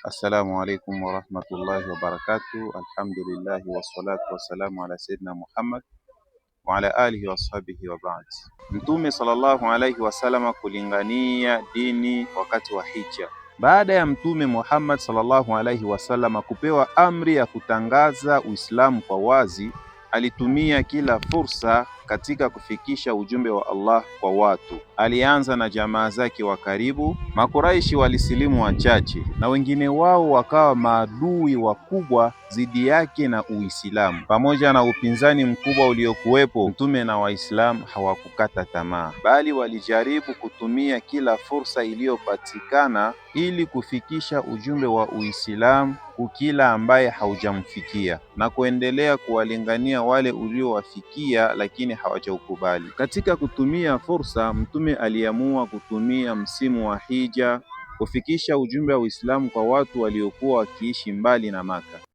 Assalamu alaikum warahmatullahi wabarakatuh. Alhamdulillahi wassalatu wassalamu ala sayyidina Muhammad wa ala alihi washabihi wa ba'd. Mtume sallallahu alaihi wasallam kulingania dini wakati wa hija. Baada ya Mtume Muhammad sallallahu alaihi wasallam kupewa amri ya kutangaza Uislamu kwa wazi, alitumia kila fursa katika kufikisha ujumbe wa Allah kwa watu. Alianza na jamaa zake wa karibu. Makuraishi walisilimu wachache na wengine wao wakawa maadui wakubwa dhidi yake na Uislamu. Pamoja na upinzani mkubwa uliokuwepo, Mtume na Waislamu hawakukata tamaa, bali walijaribu kutumia kila fursa iliyopatikana ili kufikisha ujumbe wa Uislamu kwa kila ambaye haujamfikia na kuendelea kuwalingania wale uliowafikia lakini hawajaukubali. Katika kutumia fursa, Mtume aliamua kutumia msimu wa hija kufikisha ujumbe wa Uislamu kwa watu waliokuwa wakiishi mbali na Maka.